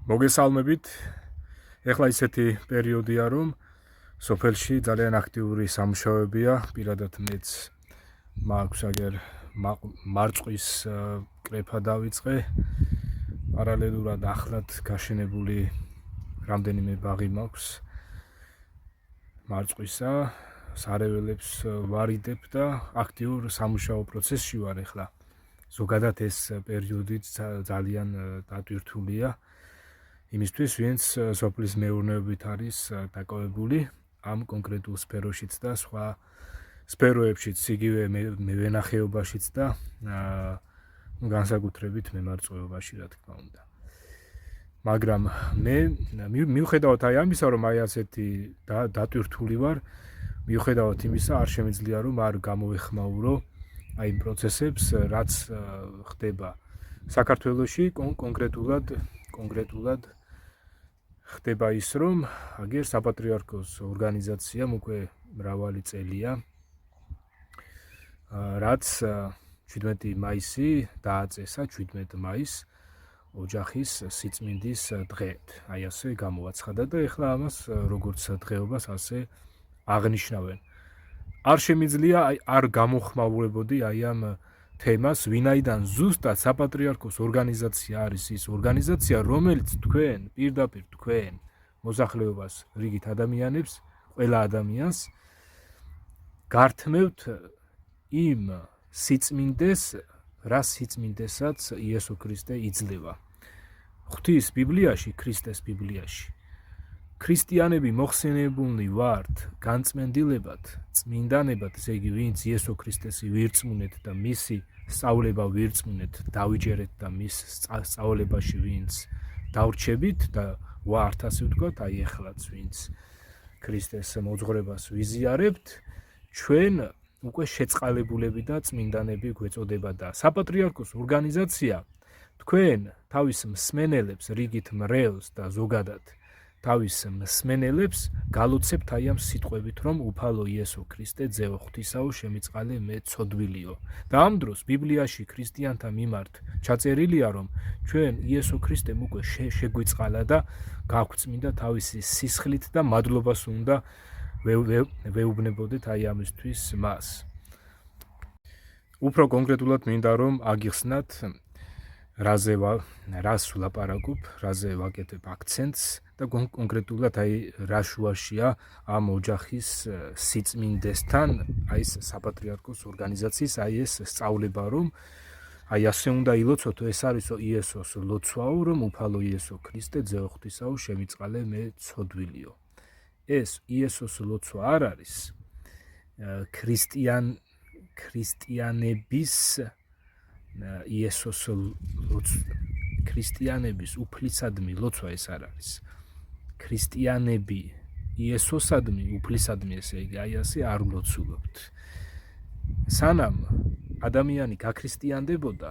მოგესალმებით. ეხლა ისეთი პერიოდია, რომ სოფელში ძალიან აქტიური სამუშაოებია, პირადად მეც მაქვს აგერ მარწყვის კრეფა დავიწყე. პარალელურად ახლად გაშენებული რამდენიმე ბაღი მაქვს მარწყვისა, სარეველებს ვარიდებ და აქტიურ სამუშაო პროცესში ვარ ეხლა. ზოგადად ეს პერიოდი ძალიან დატვირთულია. იმისთვის, ვინც სოფლის მეურნეობით არის დაკავებული ამ კონკრეტულ სფეროშიც და სხვა სფეროებშიც, იგივე მევენახეობაშიც და განსაკუთრებით მემარწყვეობაში, რა თქმა უნდა. მაგრამ მე მიუხედავად ამისა, რომ ასეთი დატვირთული ვარ, მიუხედავად იმისა, არ შემიძლია რომ არ გამოვეხმაურო აი იმ პროცესებს, რაც ხდება საქართველოში, კონკრეტულად ხდება ის, რომ აგერ საპატრიარქოს ორგანიზაციამ უკვე მრავალი წელია, რაც 17 მაისი დააწესა, 17 მაისს ოჯახის სიწმინდის დღედ. აი ასე გამოაცხადა და ეხლა ამას როგორც დღეობას ასე აღნიშნავენ. არ შემიძლია არ გამოხმაურებოდი აი ამ თემას, ვინაიდან ზუსტად საპატრიარქოს ორგანიზაცია არის ის ორგანიზაცია, რომელიც თქვენ, პირდაპირ თქვენ, მოსახლეობას, რიგით ადამიანებს, ყველა ადამიანს გართმევთ იმ სიწმინდეს, რა სიწმინდესაც იესო ქრისტე იძლევა. ღვთის ბიბლიაში, ქრისტეს ბიბლიაში ქრისტიანები მოხსენებულნი ვართ განწმენდილებად, წმინდანებად, ესე იგი, ვინც იესო ქრისტესი ვირწმუნეთ და მისი სწავლება ვირწმუნეთ, დავიჯერეთ და მის სწავლებაში ვინც დავრჩებით და ვართ, ასე ვთქვათ, აი ეხლაც ვინც ქრისტეს მოძღვრებას ვიზიარებთ, ჩვენ უკვე შეწყალებულები და წმინდანები გვეწოდება და საპატრიარქოს ორგანიზაცია თქვენ თავის მსმენელებს, რიგით მრევლს და ზოგადად თავის მსმენელებს გალოცებთ აი ამ სიტყვებით, რომ უფალო იესო ქრისტე ძეო ღვთისაო შემიწყალე მე ცოდვილიო. და ამ დროს ბიბლიაში ქრისტიანთა მიმართ ჩაწერილია, რომ ჩვენ იესო ქრისტემ უკვე შეგვიწყალა და გაგვწმინდა თავისი სისხლით და მადლობას უნდა ვეუბნებოდეთ აი ამისთვის მას. უფრო კონკრეტულად მინდა რომ აგიხსნათ რას ვლაპარაკობ, რაზე ვაკეთებ აქცენტს და კონკრეტულად აი რა შუაშია ამ ოჯახის სიწმინდესთან, აი ეს საპატრიარქოს ორგანიზაციის აი ეს სწავლება, რომ აი ასე უნდა ილოცოთ, ეს არისო იესოს ლოცვაო, რომ უფალო იესო ქრისტე ძეო ღვთისაო შემიწყალე მე ცოდვილიო. ეს იესოს ლოცვა არ არის ქრისტიანების იესოს ქრისტიანების უფლისადმი ლოცვა ეს არ არის. ქრისტიანები იესოსადმი უფლისადმი, ესე იგი, აი ასე არ ვლოცულობთ. სანამ ადამიანი გაქრისტიანდებოდა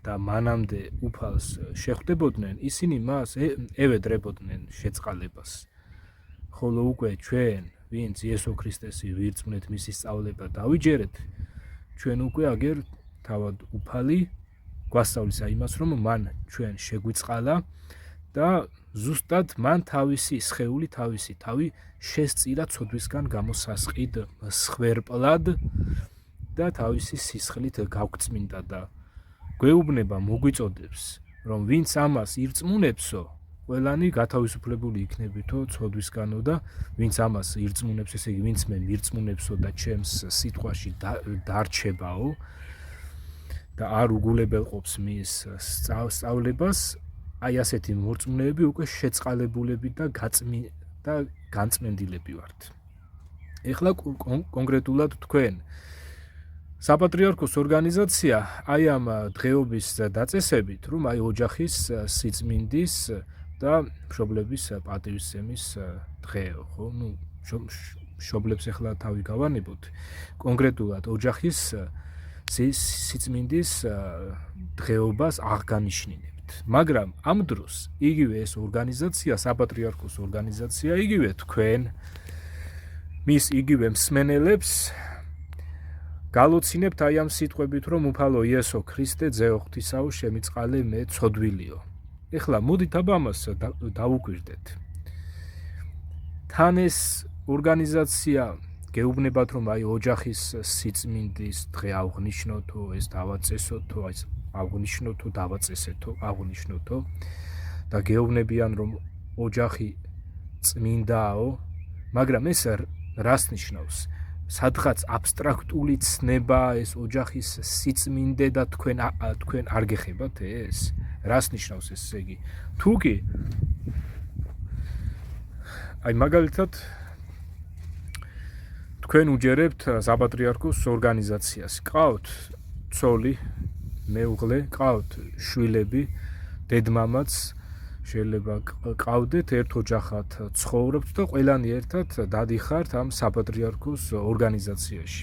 და მანამდე უფალს შეხვდებოდნენ, ისინი მას ევედრებოდნენ შეწყალებას. ხოლო უკვე ჩვენ, ვინც იესო ქრისტესი ვირწმუნეთ, მისი სწავლება დავიჯერეთ, ჩვენ უკვე აგერ თავად უფალი გვასწავლის იმას, რომ მან ჩვენ შეგვიწყალა და ზუსტად მან თავისი სხეული, თავისი თავი შესწირა ცოდვისგან გამოსასყიდ მსხვერპლად და თავისი სისხლით გავგწმინდა და გვეუბნება, მოგვიწოდებს, რომ ვინც ამას ირწმუნებსო, ყველანი გათავისუფლებული იქნებითო ცოდვისგანო და ვინც ამას ირწმუნებს, ესე იგი, ვინც მე მირწმუნებსო და ჩემს სიტყვაში დარჩებაო და არ უგულებელყოფს მის სწავლებას, აი ასეთი მორწმუნეები უკვე შეწყალებულები და განწმენდილები ვართ. ეხლა კონკრეტულად თქვენ საპატრიარქოს ორგანიზაცია აი ამ დღეობის დაწესებით, რომ აი ოჯახის სიწმინდის და მშობლების პატივისცემის დღეო, ხო? მშობლებს ეხლა თავი გავანებოთ. კონკრეტულად ოჯახის სიწმინდის დღეობას აღგანიშნინებთ. მაგრამ ამ დროს იგივე ეს ორგანიზაცია, საპატრიარქოს ორგანიზაცია, იგივე თქვენ მის იგივე მსმენელებს გალოცინებთ აი ამ სიტყვებით, რომ უფალო იესო ქრისტე ძეო ღვთისაო შემიწყალე მე ცოდვილიო. ეხლა მოდით აბა ამას დავუკვირდეთ. თან ეს ორგანიზაცია გეუბნებათ, რომ აი ოჯახის სიწმინდის დღე აღნიშნოთო, ეს დავაწესოთო, აი აღნიშნოთო, დავაწესეთო, აღნიშნოთო და გეუბნებიან, რომ ოჯახი წმინდაო, მაგრამ ეს რას ნიშნავს? სადღაც აბსტრაქტული ცნება ეს ოჯახის სიწმინდე და თქვენ არ გეხებათ ეს? რას ნიშნავს ეს, ესე იგი? თუ კი აი მაგალითად თქვენ უჯერებთ საპატრიარქოს ორგანიზაციას. ყავთ ცოლი, მეუღლე, ყავთ შვილები, დედმამაც, შეიძლება ყავდეთ ერთ ოჯახად ცხოვრობთ და ყველანი ერთად დადიხართ ამ საპატრიარქოს ორგანიზაციაში.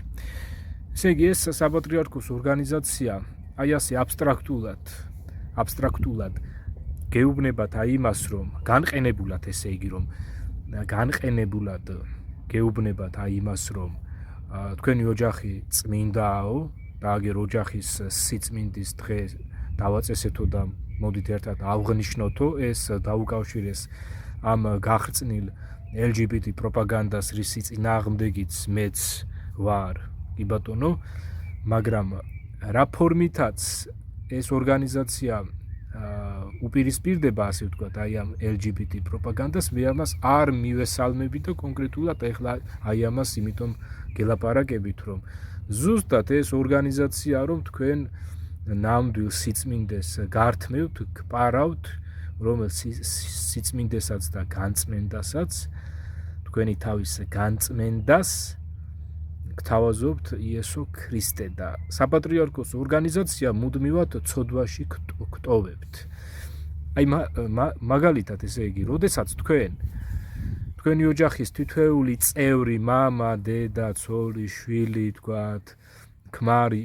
ესე იგი ეს საპატრიარქოს ორგანიზაცია აი ასე აბსტრაქტულად გეუბნებათ აი იმას, რომ განყენებულად, ესე იგი, რომ განყენებულად გეუბნებათ აი იმას, რომ თქვენი ოჯახი წმინდაო და აგერ ოჯახის სიწმინდის დღე დავაწესეთო და მოდით ერთად ავღნიშნოთო, ეს დაუკავშირეს ამ გახრწნილ LGBT პროპაგანდას, რის წინააღმდეგიც მეც ვარ, კი ბატონო, მაგრამ რა ფორმითაც ეს ორგანიზაცია უპირისპირდება, ასე ვთქვათ, აი ამ LGBT პროპაგანდას, მე ამას არ მივესალმები და კონკრეტულად ეხლა აი ამას იმიტომ გელაპარაკებით, რომ ზუსტად ეს ორგანიზაცია, რომ თქვენ ნამდვილ სიწმინდეს გართმევთ, გპარავთ, რომელიც სიწმინდესაც და განწმენდასაც, თქვენი თავის განწმენდას გთავაზობთ იესო ქრისტე და საპატრიარქოს ორგანიზაცია მუდმივად ცოდვაში გტოვებთ. აი მაგალითად, ესე იგი, როდესაც თქვენი ოჯახის თითოეული წევრი, მამა, დედა, ცოლი, შვილი, თქვათ, ქმარი,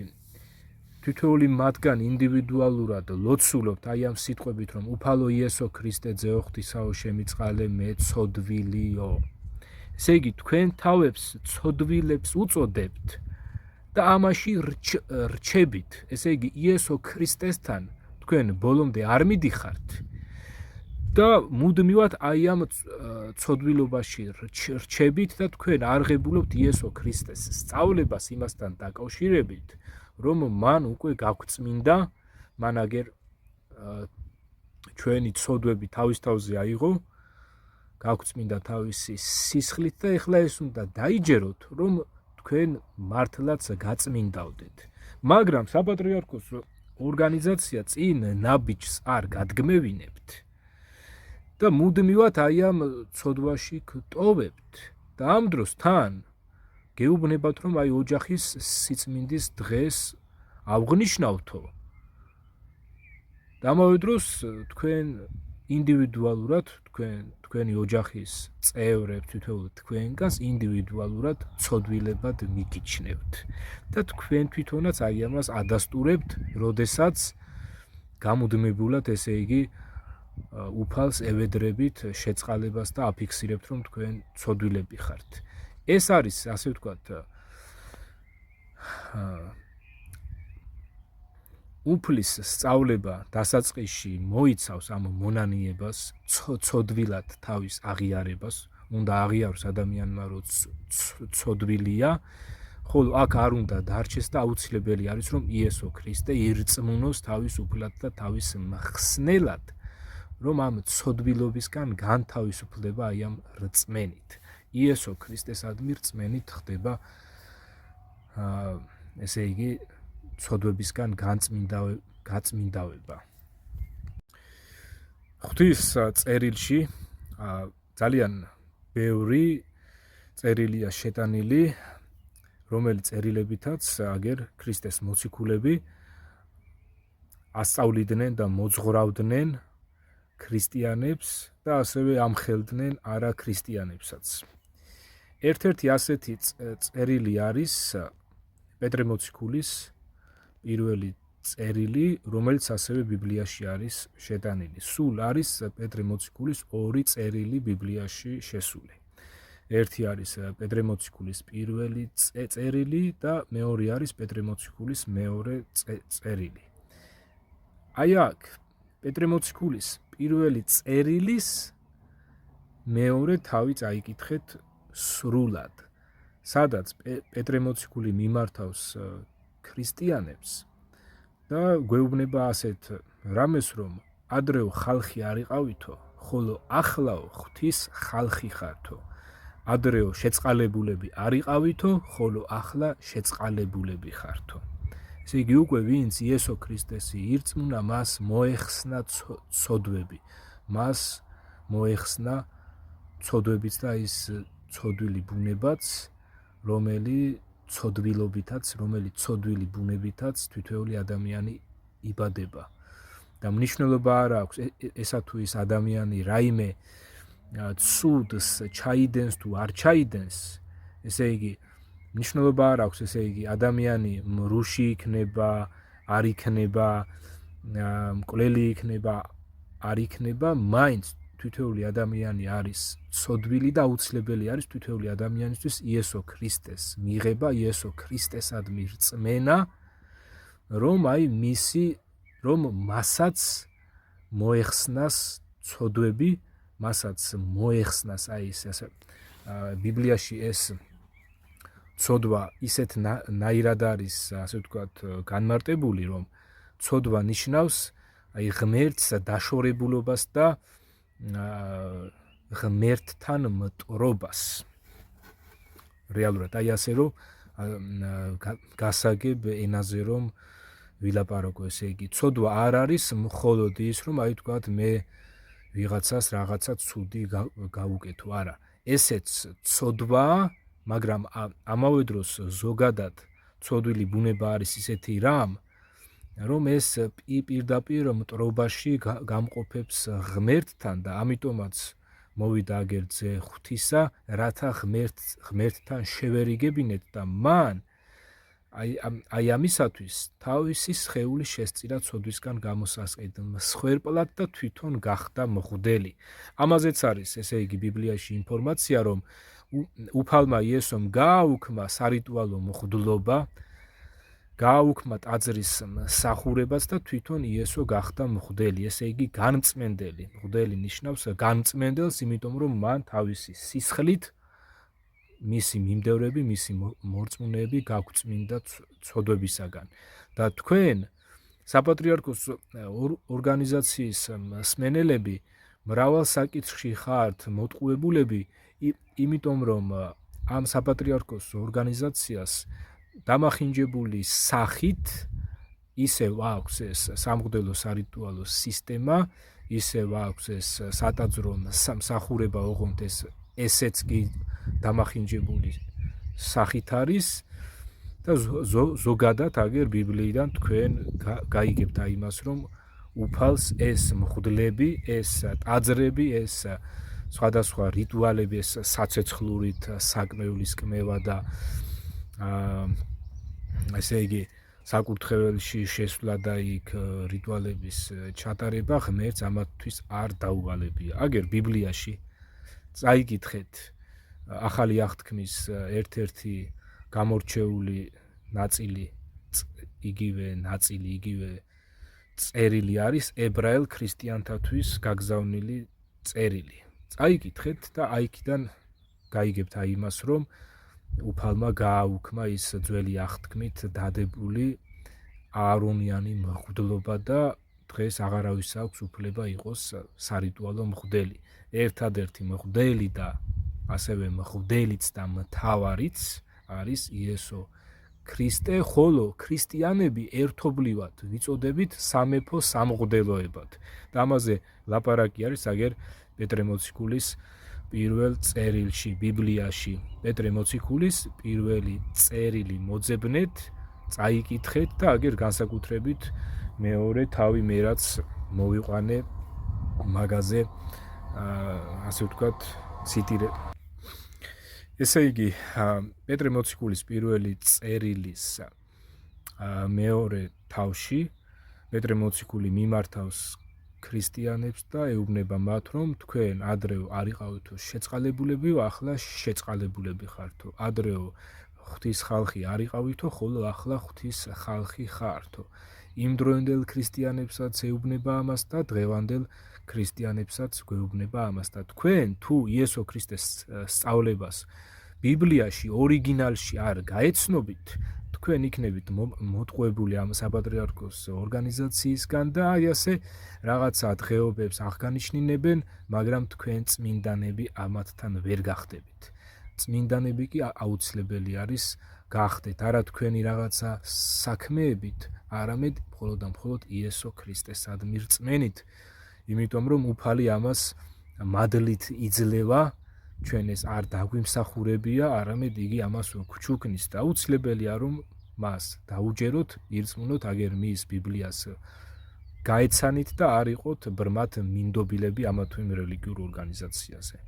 თითოეული მათგანი ინდივიდუალურად ლოცულობთ აი ამ სიტყვებით, რომ უფალო იესო ქრისტე ძეო ღვთისაო შემიწყალე მე ცოდვილიო. ესე იგი, თქვენ თავებს ცოდვილებს უწოდებთ და ამაში რჩებით. ესე იგი, იესო ქრისტესთან თქვენ ბოლომდე არ მიდიხართ და მუდმივად აი ამ ცოდვილობაში რჩებით და თქვენ არღებულობთ იესო ქრისტეს სწავლებას იმასთან დაკავშირებით, რომ მან უკვე გაგვწმინდა, მან აგერ ჩვენი ცოდვები თავის თავზე აიღო, გაგვწმინდა თავისი სისხლით და ეხლა ეს უნდა დაიჯეროთ, რომ თქვენ მართლაც გაწმინდავდეთ. მაგრამ საპატრიარქოს ორგანიზაცია წინ ნაბიჯს არ გადგმევინებთ და მუდმივად აი ამ ცოდვაში გტოვებთ და ამ დროს თან გეუბნებათ, რომ აი ოჯახის სიწმინდის დღეს აღნიშნავთო. და ამავე დროს თქვენ ინდივიდუალურად თქვენი ოჯახის წევრებს, თითოეულ თქვენგანს ინდივიდუალურად ცოდვილებად მიგიჩნევთ და თქვენ თვითონაც აი ამას ადასტურებთ, როდესაც გამუდმებულად, ესე იგი, უფალს ევედრებით შეწყალებას და აფიქსირებთ, რომ თქვენ ცოდვილები ხართ. ეს არის, ასე ვთქვათ, უფლის სწავლება დასაწყისში მოიცავს ამ მონანიებას, ცოდვილად თავის აღიარებას, უნდა აღიაროს ადამიანმა, რომ ცოდვილია, ხოლო აქ არ უნდა დარჩეს და აუცილებელი არის, რომ იესო ქრისტე ირწმუნოს თავის უფლად და თავის მხსნელად, რომ ამ ცოდვილობისგან განთავისუფლდება აი ამ რწმენით. იესო ქრისტესადმი რწმენით ხდება, ესე იგი, ცოდვებისგან გაწმინდავება. ღვთის წერილში ძალიან ბევრი წერილია შეტანილი, რომელიც წერილებითაც აგერ ქრისტეს მოციქულები ასწავლიდნენ და მოძღვრავდნენ ქრისტიანებს და ასევე ამხელდნენ არა ქრისტიანებსაც. ერთ-ერთი ასეთი წერილი არის პეტრე მოციქულის პირველი წერილი, რომელიც ასევე ბიბლიაში არის შეტანილი. სულ არის პეტრე მოციქულის ორი წერილი ბიბლიაში შესული. ერთი არის პეტრე მოციქულის პირველი წერილი და მეორე არის პეტრე მოციქულის მეორე წერილი. აი აქ პეტრე მოციქულის პირველი წერილის მეორე თავი წაიკითხეთ სრულად, სადაც პეტრე მოციქული მიმართავს ქრისტიანებს და გვეუბნება ასეთ რამეს, რომ ადრეო ხალხი არ იყავითო, ხოლო ახლაო ღვთის ხალხი ხართო. ადრეო შეწყალებულები არ იყავითო, ხოლო ახლა შეწყალებულები ხართო. ესე იგი უკვე ვინც იესო ქრისტესი ირწმუნა, მას მოეხსნა ცოდვები, მას მოეხსნა ცოდვებიც და ის ცოდვილი ბუნებაც, რომელი ცოდვილი ბუნებითაც თითოეული ადამიანი იბადება. და მნიშვნელობა არ აქვს ესა თუ ის ადამიანი რაიმე ცუდს ჩაიდენს თუ არ ჩაიდენს, ესე იგი მნიშვნელობა არ აქვს, ესე იგი ადამიანი მრუში იქნება, არ იქნება, მკვლელი იქნება, არ იქნება, მაინც თითოეული ადამიანი არის ცოდვილი და აუცილებელი არის თითოეული ადამიანისთვის იესო ქრისტეს მიღება, იესო ქრისტესადმი რწმენა, რომ მასაც მოეხსნას ცოდვები, მასაც მოეხსნას ბიბლიაში ეს ცოდვა ისეთ ნაირად არის, ასე ვთქვათ, განმარტებული, რომ ცოდვა ნიშნავს ღმერთს დაშორებულობას და ღმერთთან მტრობას. რეალურად ასე რომ გასაგებ ენაზე რომ ვილაპარაკო, ესე იგი ცოდვა არ არის მხოლოდ ის, რომ ვთქვათ მე ვიღაცას რაღაცა ცუდი გავუკეთო, არა, ესეც ცოდვაა, მაგრამ ამავე დროს ზოგადად ცოდვილი ბუნება არის ისეთი რამ, რომ ეს პირდაპირ მტრობაში გამყოფებს ღმერთთან და ამიტომაც მოვიდა აგერძე ღვთისა, რათა ღმერთთან შევერიგებინეთ და მან აი ამისათვის თავისი სხეული შესწირა ცოდვისგან გამოსასყიდ მსხვერპლად და თვითონ გახდა მღვდელი. ამაზეც არის, ესე იგი ბიბლიაში ინფორმაცია, რომ უფალმა იესომ გააუქმა სარიტუალო მღვდლობა, გააუქმა ტაძრის მსახურებას და თვითონ იესო გახდა მღვდელი, ესე იგი განწმენდელი. მღვდელი ნიშნავს განწმენდელს, იმიტომ რომ მან თავისი სისხლით მისი მიმდევრები, მისი მორწმუნეები გაგვწმინდა ცოდვებისაგან. და თქვენ საპატრიარქოს ორგანიზაციის მსმენელები მრავალ საკითხში ხართ მოტყუებულები, იმიტომ რომ ამ საპატრიარქოს ორგანიზაციას დამახინჯებული სახით ისევ აქვს ეს სამღვდელო სარიტუალო სისტემა, ისევ აქვს ეს სატაძრო მსახურება, ოღონდ ესეც კი დამახინჯებული სახით არის და ზოგადად აგერ ბიბლიიდან თქვენ გაიგებთ იმას, რომ უფალს ეს მღვდლები, ეს ტაძრები, ეს სხვადასხვა რიტუალები, ეს საცეცხლურით საკმევლის კმევა და ესე იგი საკურთხეველში შესვლა და იქ რიტუალების ჩატარება ღმერთს ამათთვის არ დაუვალებია. აგერ ბიბლიაში წაიკითხეთ ახალი აღთქმის ერთ-ერთი გამორჩეული ნაწილი, იგივე წერილი არის ებრაელ ქრისტიანთათვის გაგზავნილი წერილი. წაიკითხეთ და აიქიდან გაიგებთ იმას, რომ უფალმა გააუქმა ის ძველი აღთქმით დადებული აარონიანი მღვდლობა და დღეს აღარავის აქვს უფლება იყოს სარიტუალო მღვდელი. ერთადერთი მღვდელი და ასევე მღვდელიც და მთავარიც არის იესო ქრისტე, ხოლო ქრისტიანები ერთობლივად ვიწოდებით სამეფო სამღვდელოებად. და ამაზე ლაპარაკი არის აგერ პეტრე მოციქულის პირველ წერილში, ბიბლიაში. პეტრე მოციქულის პირველი წერილი მოძებნეთ, წაიკითხეთ და აგერ განსაკუთრებით მეორე თავი მე რაც მოვიყვანე მაგაზე, ასე ვთქვათ, ციტირე. ესე იგი, პეტრე მოციქულის პირველი წერილის მეორე თავში პეტრე მოციქული მიმართავს ქრისტიანებს და ეუბნება მათ, რომ თქვენ ადრეო არ იყავითო შეწყალებულებიო, ახლა შეწყალებულები ხართო. ადრეო ღვთის ხალხი არ იყავითო, ხოლო ახლა ღვთის ხალხი ხართო. იმ დროინდელ ქრისტიანებსაც ეუბნება ამას და დღევანდელ ქრისტიანებსაც გვეუბნება ამას და თქვენ თუ იესო ქრისტეს სწავლებას ბიბლიაში ორიგინალში არ გაეცნობით, თქვენ იქნებით მოტყუებული ამ საპატრიარქოს ორგანიზაციისგან და აი ასე რაღაცა დღეობებს აღგანიშნინებენ, მაგრამ თქვენ წმინდანები ამათთან ვერ გახდებით. წმინდანები კი აუცილებელი არის გახდეთ, არა თქვენი რაღაცა საქმეებით, არამედ მხოლოდ და მხოლოდ იესო ქრისტესადმი რწმენით, იმიტომ რომ უფალი ამას მადლით იძლევა, ჩვენ ეს არ დაგვიმსახურებია, არამედ იგი ამას გვჩუქნის და აუცილებელია რომ მას დაუჯეროთ, ირწმუნოთ, აგერ მის ბიბლიას გაეცანით და არ იყოთ ბრმად მინდობილები ამა თუ იმ რელიგიურ ორგანიზაციაზე.